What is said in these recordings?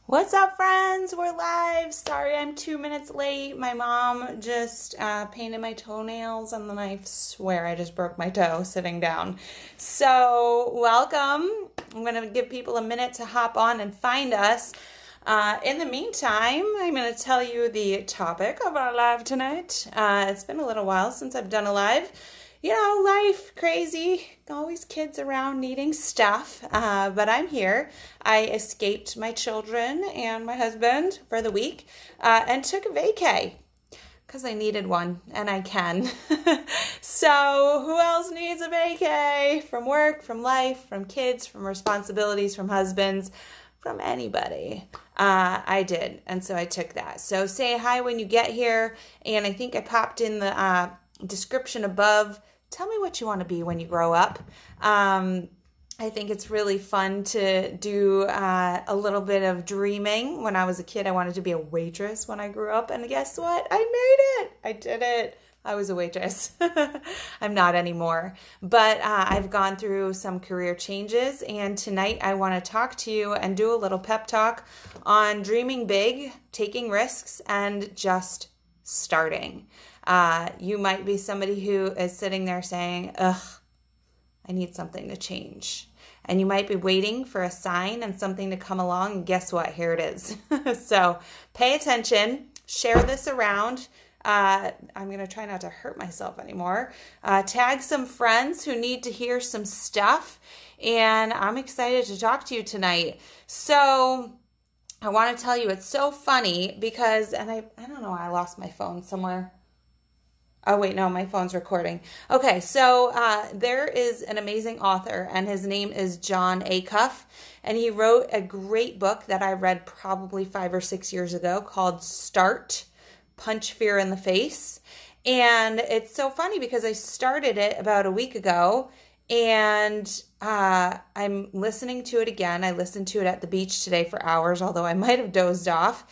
What's up, friends? We're live. Sorry I'm 2 minutes late. My mom just painted my toenails, and then I swear I just broke my toe sitting down. So, welcome. I'm going to give people a minute to hop on and find us. In the meantime, I'm going to tell you the topic of our live tonight. It's been a little while since I've done a live. You know, life, crazy, always kids around needing stuff, but I'm here. I escaped my children and my husband for the week and took a vacay because I needed one, and I can. So who else needs a vacay? From work, from life, from kids, from responsibilities, from husbands, from anybody. I did, and so I took that. So say hi when you get here, and I think I popped in the description above. Tell me what you want to be when you grow up. I think it's really fun to do a little bit of dreaming. When I was a kid, I wanted to be a waitress when I grew up. And guess what? I made it. I did it. I was a waitress. I'm not anymore. But I've gone through some career changes. And tonight I want to talk to you and do a little pep talk on dreaming big, taking risks, and just starting. You might be somebody who is sitting there saying, ugh, I need something to change. And you might be waiting for a sign and something to come along, and guess what? Here it is. So pay attention, share this around. I'm going to try not to hurt myself anymore. Tag some friends who need to hear some stuff. And I'm excited to talk to you tonight. So I want to tell you, it's so funny because, and I don't know, I lost my phone somewhere. Oh, wait, no, my phone's recording. Okay, so there is an amazing author, and his name is Jon Acuff, and he wrote a great book that I read probably 5 or 6 years ago called Start, Punch Fear in the Face. And it's so funny because I started it about a week ago, and I'm listening to it again. I listened to it at the beach today for hours, although I might have dozed off.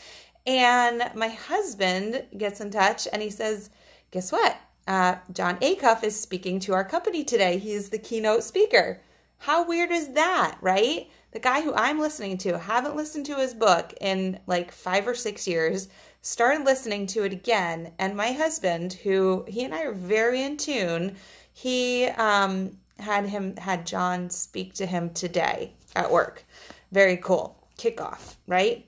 And my husband gets in touch, and he says, guess what? Jon Acuff is speaking to our company today. He's the keynote speaker. How weird is that, right? The guy who I'm listening to, haven't listened to his book in like 5 or 6 years, started listening to it again. And my husband, who he and I are very in tune, he had Jon speak to him today at work. Very cool. Kickoff, right?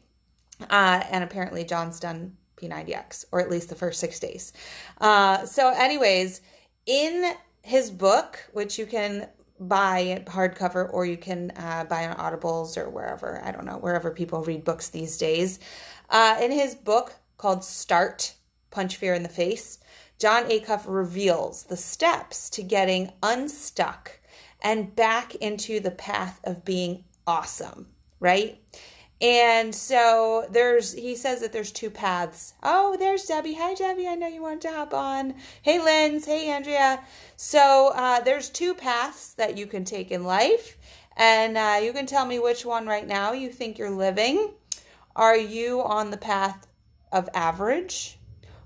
And apparently Jon's done P90X, or at least the first 6 days. So anyways, in his book, which you can buy hardcover or you can buy on Audibles or wherever, I don't know, wherever people read books these days. In his book called Start, Punch Fear in the Face, Jon Acuff reveals the steps to getting unstuck and back into the path of being awesome, right? And so he says that there's 2 paths. Oh, there's Debbie. Hi, Debbie. I know you wanted to hop on. Hey, Linz. Hey, Andrea. So there's 2 paths that you can take in life. And you can tell me which one right now you think you're living. Are you on the path of average,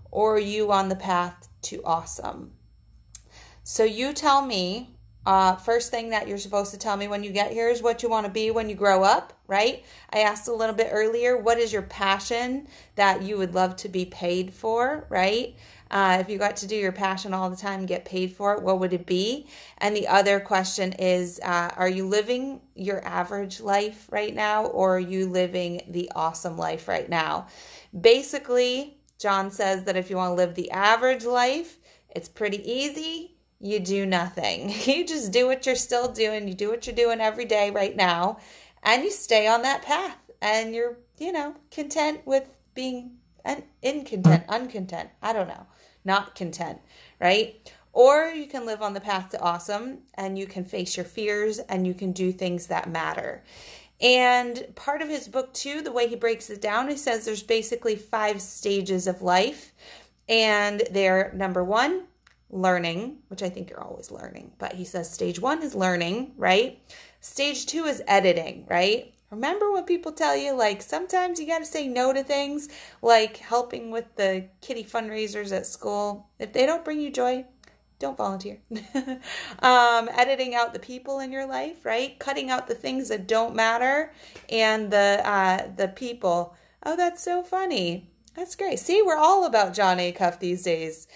or are you on the path to awesome? So you tell me. First thing that you're supposed to tell me when you get here is what you want to be when you grow up, right? I asked a little bit earlier, what is your passion that you would love to be paid for, right? If you got to do your passion all the time and get paid for it, what would it be? And the other question is, are you living your average life right now, or are you living the awesome life right now? Basically, Jon says that if you want to live the average life, it's pretty easy. You do nothing. You just do what you're still doing. You do what you're doing every day right now, and you stay on that path, and you're, content with being uncontent. I don't know, not content, right? Or you can live on the path to awesome, and you can face your fears, and you can do things that matter. And part of his book too, the way he breaks it down, he says there's basically 5 stages of life, and they're number 1, learning, which I think you're always learning, but he says stage 1 is learning, right? Stage 2 is editing, right? Remember when people tell you, like, sometimes you got to say no to things, like helping with the kitty fundraisers at school. If they don't bring you joy, Don't volunteer. Editing out the people in your life, right? Cutting out the things that don't matter, and the people. Oh, that's so funny. That's great. See, we're all about Jon Acuff these days.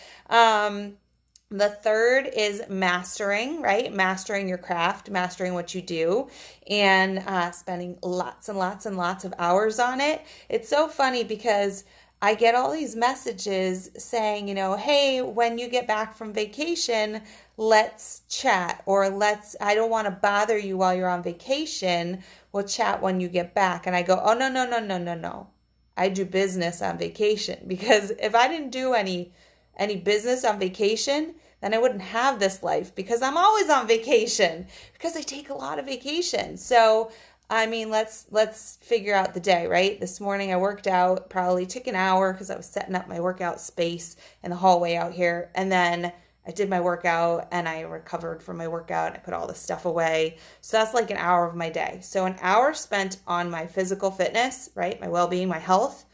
The third is mastering, right? Mastering your craft, mastering what you do, and spending lots and lots and lots of hours on it. It's so funny because I get all these messages saying, hey, when you get back from vacation, let's chat, or I don't want to bother you while you're on vacation. We'll chat when you get back. And I go, oh, no, no, no, no, no, no. I do business on vacation, because if I didn't do any business on vacation, then I wouldn't have this life, because I'm always on vacation, because I take a lot of vacation. So, I mean, let's figure out the day, right? This morning I worked out, probably took an hour because I was setting up my workout space in the hallway out here. And then I did my workout and I recovered from my workout and I put all the stuff away. So that's like an hour of my day. So an hour spent on my physical fitness, right? My well-being, my health.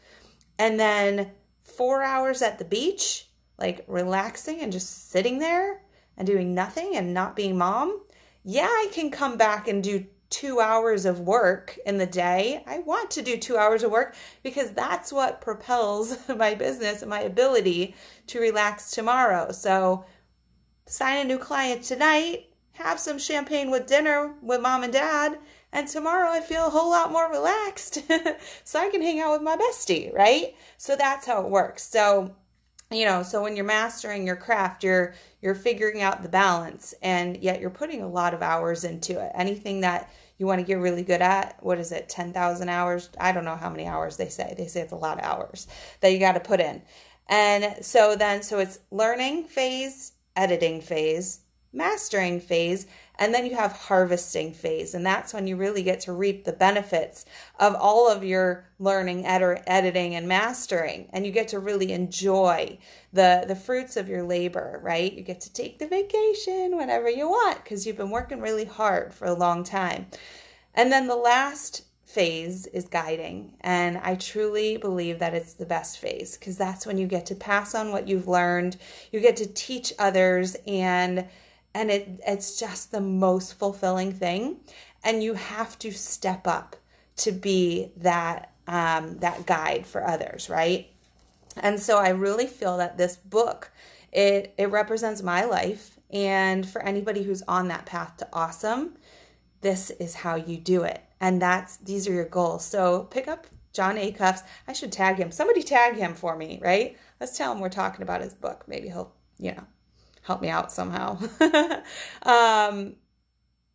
And then 4 hours at the beach, like relaxing and just sitting there and doing nothing and not being mom. Yeah, I can come back and do 2 hours of work in the day. I want to do 2 hours of work because that's what propels my business and my ability to relax tomorrow. So sign a new client tonight, have some champagne with dinner with mom and dad, and tomorrow I feel a whole lot more relaxed so I can hang out with my bestie, right? So that's how it works. So so when you're mastering your craft, you're figuring out the balance, and yet you're putting a lot of hours into it. Anything that you want to get really good at, what is it, 10,000 hours? I don't know how many hours they say. They say it's a lot of hours that you got to put in. And so it's learning phase, editing phase, mastering phase, and then you have harvesting phase. And that's when you really get to reap the benefits of all of your learning, editing, and mastering. And you get to really enjoy the fruits of your labor, right? You get to take the vacation whenever you want because you've been working really hard for a long time. And then the last phase is guiding. And I truly believe that it's the best phase because that's when you get to pass on what you've learned. You get to teach others, and it's just the most fulfilling thing. And you have to step up to be that guide for others, right? And so I really feel that this book, it represents my life. And for anybody who's on that path to awesome, this is how you do it. And these are your goals. So pick up Jon Acuff's. I should tag him. Somebody tag him for me, right? Let's tell him we're talking about his book. Maybe he'll, help me out somehow.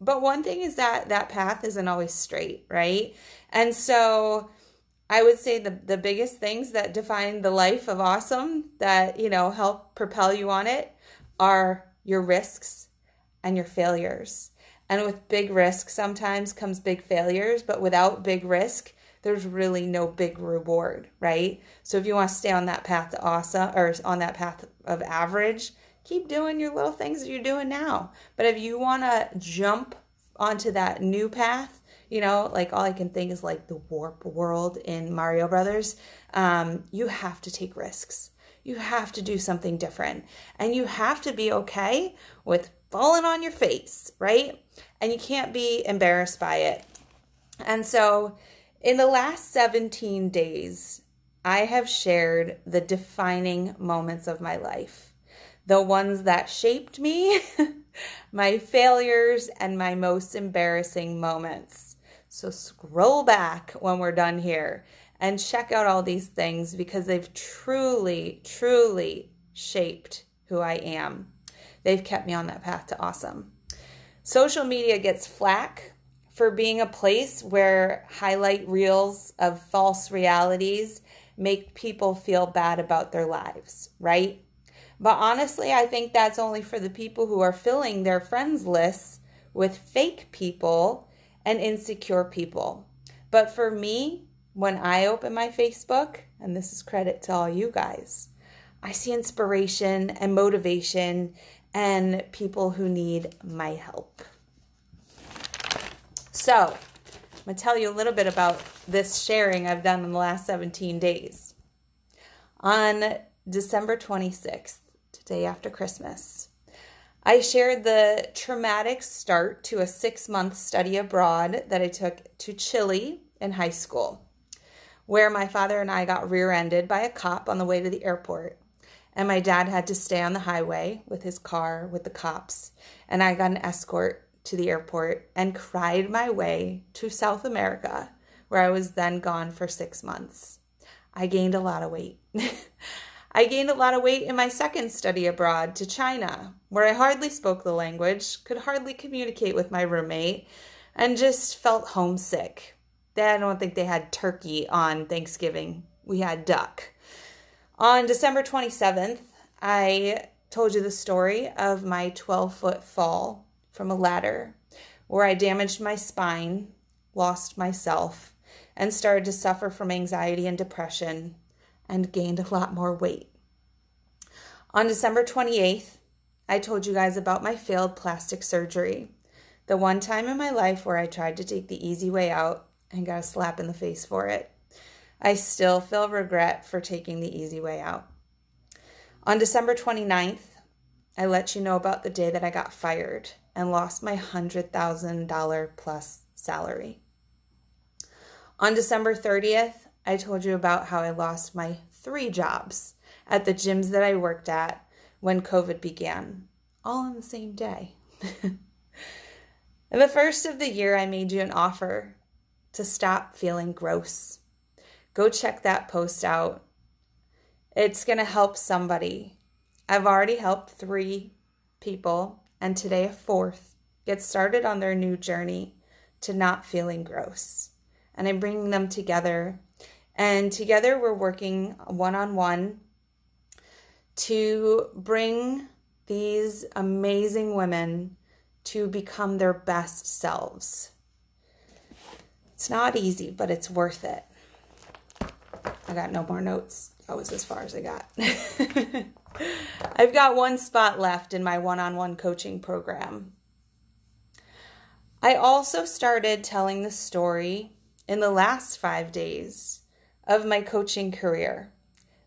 But one thing is that path isn't always straight, right? And so I would say the biggest things that define the life of awesome that, help propel you on it are your risks and your failures. And with big risk, sometimes comes big failures, but without big risk, there's really no big reward, right? So if you want to stay on that path to awesome, or on that path of average, keep doing your little things that you're doing now. But if you want to jump onto that new path, like all I can think is like the warp world in Mario Brothers, you have to take risks. You have to do something different. And you have to be okay with falling on your face, right? And you can't be embarrassed by it. And so in the last 17 days, I have shared the defining moments of my life, the ones that shaped me, my failures, and my most embarrassing moments. So scroll back when we're done here and check out all these things because they've truly, truly shaped who I am. They've kept me on that path to awesome. Social media gets flack for being a place where highlight reels of false realities make people feel bad about their lives, right? But honestly, I think that's only for the people who are filling their friends lists with fake people and insecure people. But for me, when I open my Facebook, and this is credit to all you guys, I see inspiration and motivation and people who need my help. So I'm going to tell you a little bit about this sharing I've done in the last 17 days. On December 26th, the day after Christmas, I shared the traumatic start to a 6-month study abroad that I took to Chile in high school, where my father and I got rear-ended by a cop on the way to the airport. And my dad had to stay on the highway with his car with the cops. And I got an escort to the airport and cried my way to South America, where I was then gone for 6 months. I gained a lot of weight. I gained a lot of weight in my second study abroad to China, where I hardly spoke the language, could hardly communicate with my roommate, and just felt homesick. I don't think they had turkey on Thanksgiving. We had duck. On December 27th, I told you the story of my 12-foot fall from a ladder, where I damaged my spine, lost myself, and started to suffer from anxiety and depression, and gained a lot more weight. On December 28th, I told you guys about my failed plastic surgery, the one time in my life where I tried to take the easy way out and got a slap in the face for it. I still feel regret for taking the easy way out. On December 29th, I let you know about the day that I got fired and lost my $100,000 plus salary. On December 30th, I told you about how I lost my 3 jobs at the gyms that I worked at when COVID began, all on the same day. The first of the year, I made you an offer to stop feeling gross. Go check that post out. It's going to help somebody. I've already helped 3 people, and today a 4th get started on their new journey to not feeling gross. And I'm bringing them together. And together we're working one-on-one to bring these amazing women to become their best selves. It's not easy, but it's worth it. I got no more notes. That was as far as I got. I've got 1 spot left in my one-on-one coaching program. I also started telling the story in the last 5 days of my coaching career.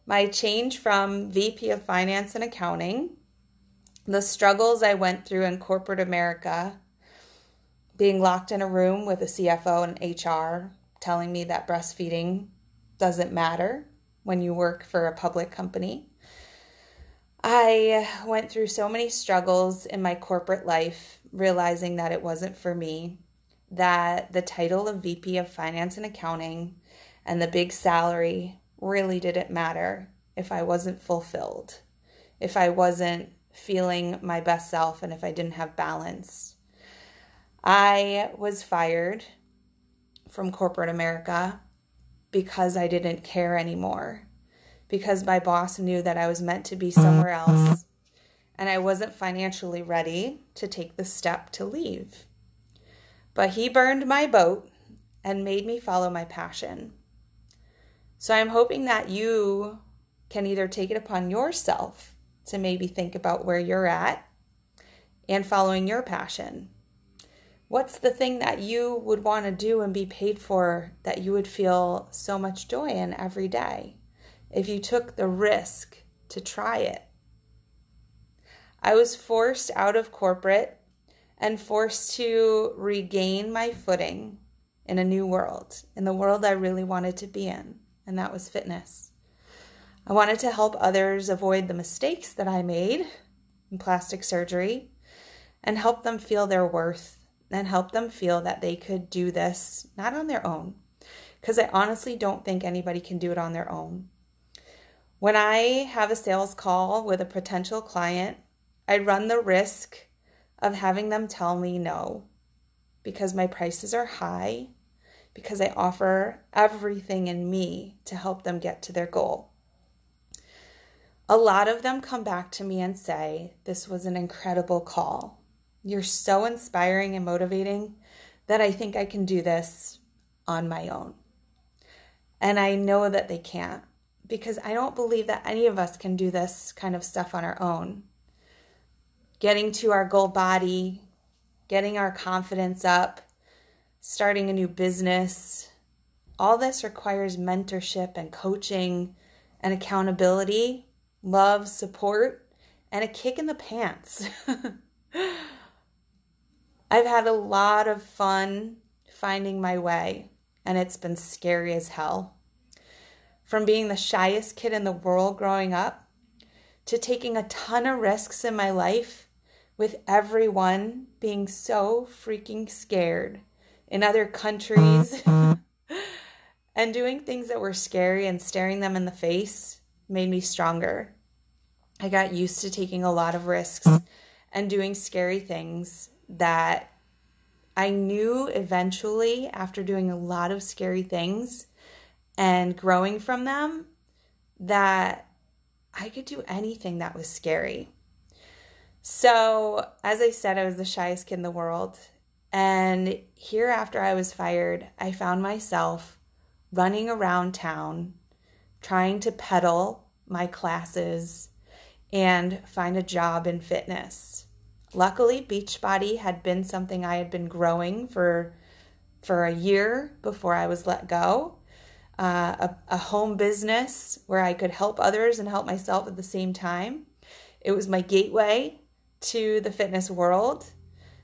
My change from VP of Finance and Accounting, the struggles I went through in corporate America, being locked in a room with a CFO and HR telling me that breastfeeding doesn't matter when you work for a public company. I went through so many struggles in my corporate life, realizing that it wasn't for me, that the title of VP of Finance and Accounting and the big salary really didn't matter if I wasn't fulfilled, if I wasn't feeling my best self, and if I didn't have balance. I was fired from corporate America because I didn't care anymore, because my boss knew that I was meant to be somewhere else, and I wasn't financially ready to take the step to leave. But he burned my boat and made me follow my passion. So I'm hoping that you can either take it upon yourself to maybe think about where you're at and following your passion. What's the thing that you would want to do and be paid for that you would feel so much joy in every day if you took the risk to try it? I was forced out of corporate and forced to regain my footing in a new world, in the world I really wanted to be in, and that was fitness. I wanted to help others avoid the mistakes that I made in plastic surgery and help them feel their worth and help them feel that they could do this not on their own, because I honestly don't think anybody can do it on their own. When I have a sales call with a potential client, I run the risk of having them tell me no because my prices are high, because I offer everything in me to help them get to their goal. A lot of them come back to me and say, "This was an incredible call. You're so inspiring and motivating that I think I can do this on my own." And I know that they can't, because I don't believe that any of us can do this kind of stuff on our own. Getting to our goal body, getting our confidence up, starting a new business, all this requires mentorship and coaching and accountability, love, support, and a kick in the pants. I've had a lot of fun finding my way, and it's been scary as hell. From being the shyest kid in the world growing up to taking a ton of risks in my life with everyone being so freaking scared in other countries and doing things that were scary and staring them in the face made me stronger. I got used to taking a lot of risks and doing scary things that I knew eventually, after doing a lot of scary things and growing from them, that I could do anything that was scary. So, as I said, I was the shyest kid in the world. And here, after I was fired, I found myself running around town, trying to peddle my classes and find a job in fitness. Luckily, Beachbody had been something I had been growing for a year before I was let go. A home business where I could help others and help myself at the same time. It was my gateway to the fitness world.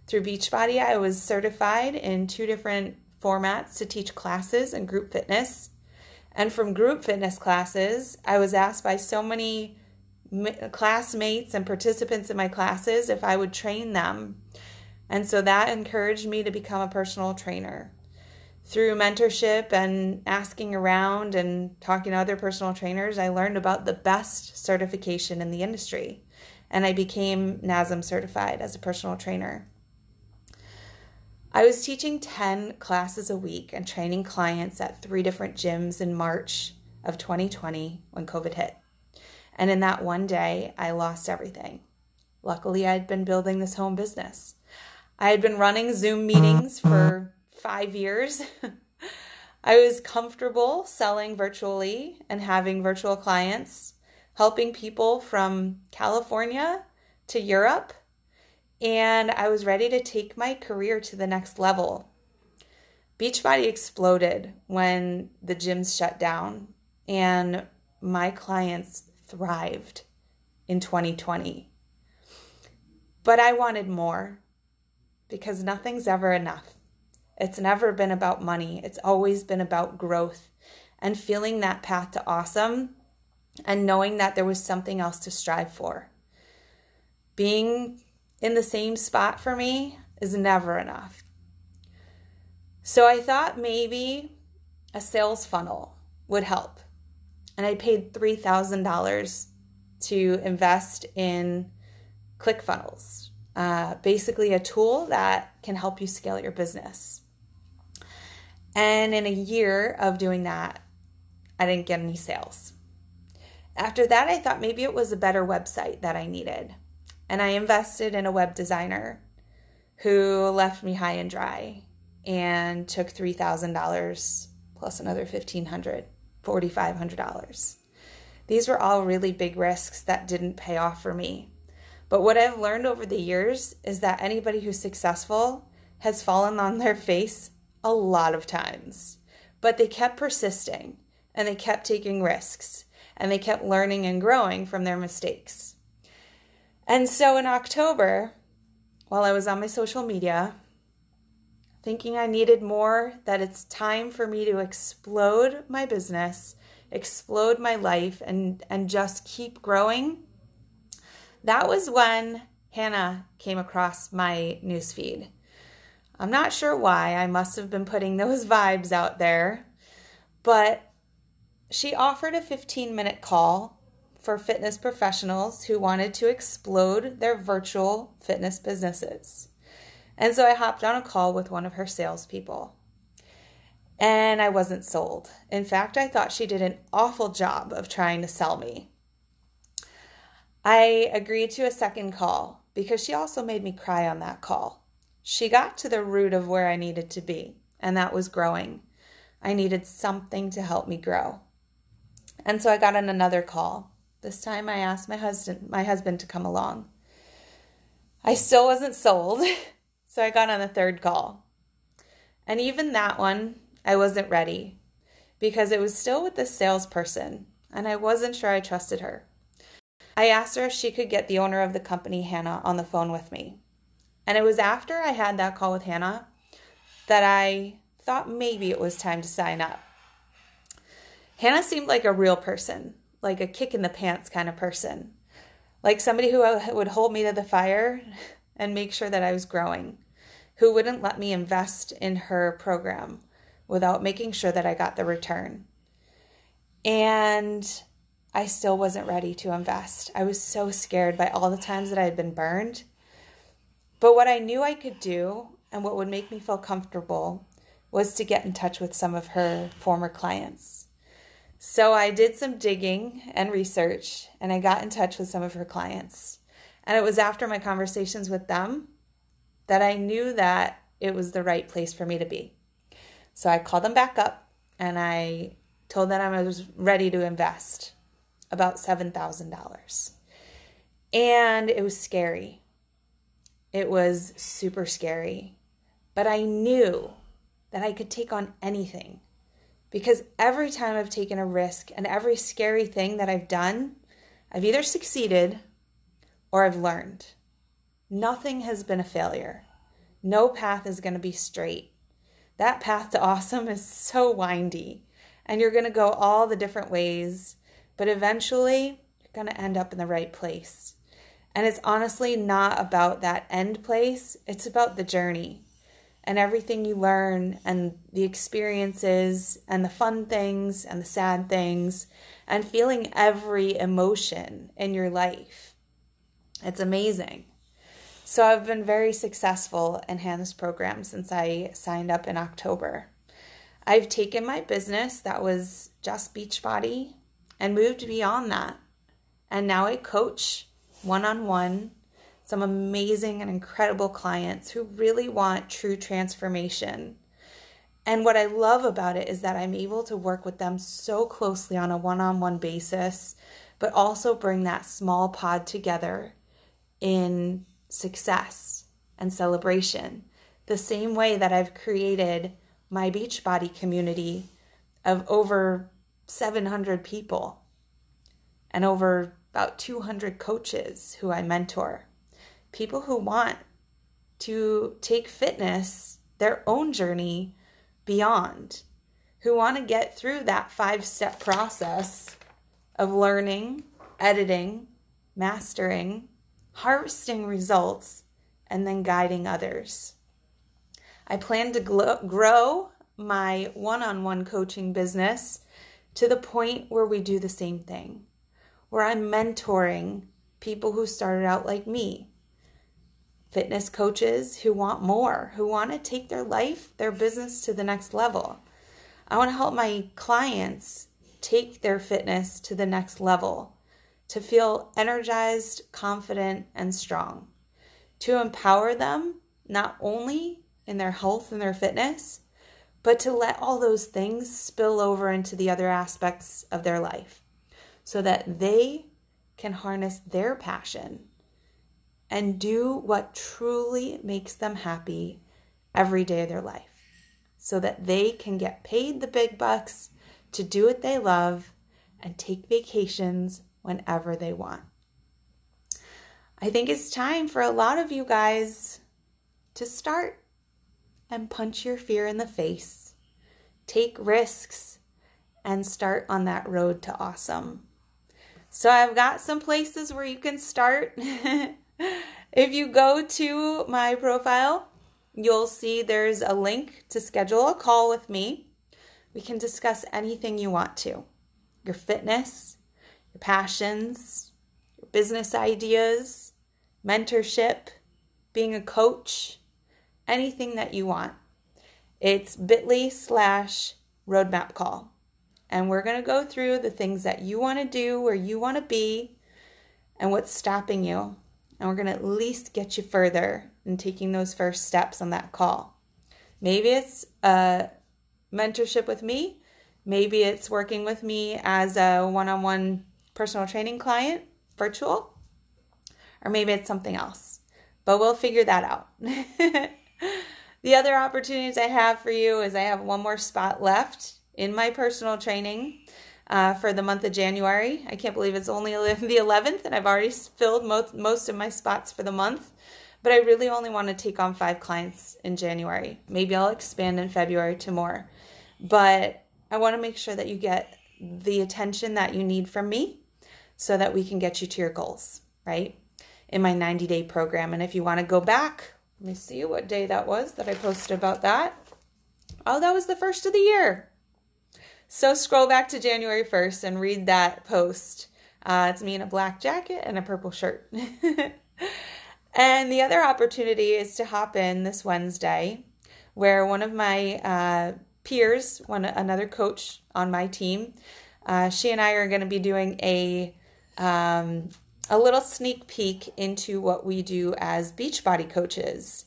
Through Beachbody, I was certified in 2 different formats to teach classes in group fitness. And from group fitness classes, I was asked by so many classmates and participants in my classes if I would train them. And so that encouraged me to become a personal trainer. Through mentorship and asking around and talking to other personal trainers, I learned about the best certification in the industry. And I became NASM certified as a personal trainer. I was teaching 10 classes a week and training clients at 3 different gyms in March of 2020 when COVID hit. And in that one day, I lost everything. Luckily, I had been building this home business. I had been running Zoom meetings for 5 years. I was comfortable selling virtually and having virtual clients, helping people from California to Europe, and I was ready to take my career to the next level. Beachbody exploded when the gyms shut down, and my clients thrived in 2020. But I wanted more because nothing's ever enough. It's never been about money. It's always been about growth and feeling that path to awesome and knowing that there was something else to strive for. Being in the same spot for me is never enough. So I thought maybe a sales funnel would help. And I paid $3,000 to invest in ClickFunnels, basically a tool that can help you scale your business. And in a year of doing that, I didn't get any sales. After that, I thought maybe it was a better website that I needed. And I invested in a web designer who left me high and dry and took $3,000 plus another $1,500, $4,500. These were all really big risks that didn't pay off for me. But what I've learned over the years is that anybody who's successful has fallen on their face a lot of times. But they kept persisting and they kept taking risks and they kept learning and growing from their mistakes. And so in October, while I was on my social media, thinking I needed more, that it's time for me to explode my business, explode my life, and just keep growing, that was when Hannah came across my newsfeed. I'm not sure why. I must have been putting those vibes out there, but she offered a 15-minute call for fitness professionals who wanted to explode their virtual fitness businesses. And so I hopped on a call with one of her salespeople. And I wasn't sold. In fact, I thought she did an awful job of trying to sell me. I agreed to a second call because she also made me cry on that call. She got to the root of where I needed to be, and that was growing. I needed something to help me grow. And so I got on another call. This time I asked my husband to come along. I still wasn't sold, so I got on a third call. And even that one, I wasn't ready because it was still with the salesperson, and I wasn't sure I trusted her. I asked her if she could get the owner of the company, Hannah, on the phone with me. And it was after I had that call with Hannah that I thought maybe it was time to sign up. Hannah seemed like a real person, like a kick in the pants kind of person, like somebody who would hold me to the fire and make sure that I was growing, who wouldn't let me invest in her program without making sure that I got the return. And I still wasn't ready to invest. I was so scared by all the times that I had been burned. But what I knew I could do and what would make me feel comfortable was to get in touch with some of her former clients. So I did some digging and research, and I got in touch with some of her clients. And it was after my conversations with them that I knew that it was the right place for me to be. So I called them back up, and I told them I was ready to invest about $7,000. And it was scary. It was super scary. But I knew that I could take on anything, because every time I've taken a risk and every scary thing that I've done, I've either succeeded or I've learned. Nothing has been a failure. No path is going to be straight. That path to awesome is so windy, and you're going to go all the different ways, but eventually you're going to end up in the right place. And it's honestly not about that end place. It's about the journey and everything you learn and the experiences and the fun things and the sad things and feeling every emotion in your life. It's amazing. So I've been very successful in Hannah's program since I signed up in October. I've taken my business that was just Beachbody and moved beyond that. And now I coach one-on-one some amazing and incredible clients who really want true transformation. And what I love about it is that I'm able to work with them so closely on a one-on-one basis, but also bring that small pod together in success and celebration. The same way that I've created my Beachbody community of over 700 people and over about 200 coaches who I mentor. People who want to take fitness, their own journey, beyond, who want to get through that 5-step process of learning, editing, mastering, harvesting results, and then guiding others. I plan to grow my one-on-one coaching business to the point where we do the same thing, where I'm mentoring people who started out like me, fitness coaches who want more, who want to take their life, their business to the next level. I want to help my clients take their fitness to the next level, to feel energized, confident, and strong, to empower them not only in their health and their fitness, but to let all those things spill over into the other aspects of their life so that they can harness their passion and do what truly makes them happy every day of their life, so that they can get paid the big bucks to do what they love and take vacations whenever they want. I think it's time for a lot of you guys to start and punch your fear in the face, take risks, and start on that road to awesome. So I've got some places where you can start. If you go to my profile, you'll see there's a link to schedule a call with me. We can discuss anything you want to. Your fitness, your passions, your business ideas, mentorship, being a coach, anything that you want. It's bit.ly/roadmap call. And we're going to go through the things that you want to do, where you want to be, and what's stopping you. And we're going to at least get you further in taking those first steps on that call. Maybe it's a mentorship with me. Maybe it's working with me as a one-on-one personal training client, virtual. Or maybe it's something else. But we'll figure that out. The other opportunities I have for you is I have one more spot left in my personal training. for the month of January. I can't believe it's only the 11th and I've already filled most of my spots for the month. But I really only want to take on 5 clients in January. Maybe I'll expand in February to more. But I want to make sure that you get the attention that you need from me so that we can get you to your goals, right? In my 90-day program. And if you want to go back, let me see what day that was that I posted about that. Oh, that was the first of the year. So scroll back to January 1st and read that post. It's me in a black jacket and a purple shirt. And the other opportunity is to hop in this Wednesday where one of my peers, another coach on my team, she and I are going to be doing a little sneak peek into what we do as Beachbody coaches.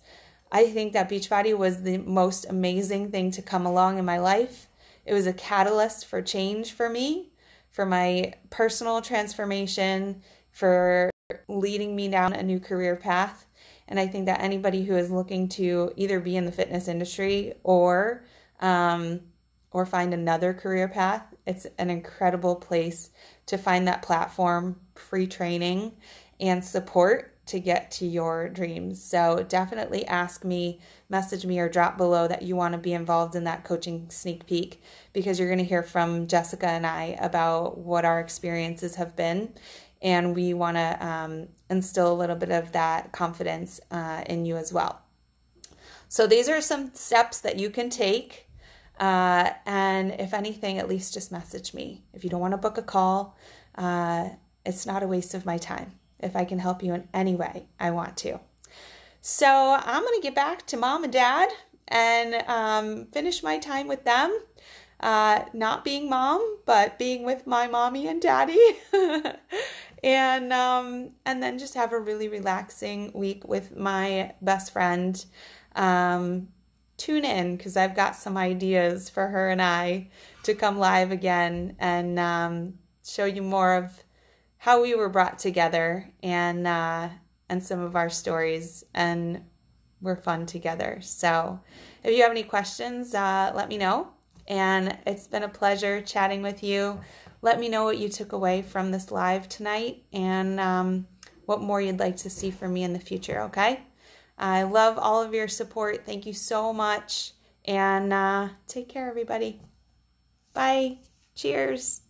I think that Beachbody was the most amazing thing to come along in my life. It was a catalyst for change for me, for my personal transformation, for leading me down a new career path. And I think that anybody who is looking to either be in the fitness industry or find another career path, it's an incredible place to find that platform, free training, and support to get to your dreams. So definitely message me, or drop below that you want to be involved in that coaching sneak peek, because you're going to hear from Jessica and I about what our experiences have been. And we want to instill a little bit of that confidence in you as well. So these are some steps that you can take. And if anything, at least just message me. If you don't want to book a call, it's not a waste of my time. If I can help you in any way, I want to. So I'm going to get back to mom and dad and finish my time with them. Not being mom, but being with my mommy and daddy. And then just have a really relaxing week with my best friend. Tune in, because I've got some ideas for her and I to come live again and show you more of how we were brought together and some of our stories, and we're fun together. So if you have any questions, let me know. And it's been a pleasure chatting with you. Let me know what you took away from this live tonight and what more you'd like to see from me in the future, okay? I love all of your support. Thank you so much. And take care, everybody. Bye. Cheers.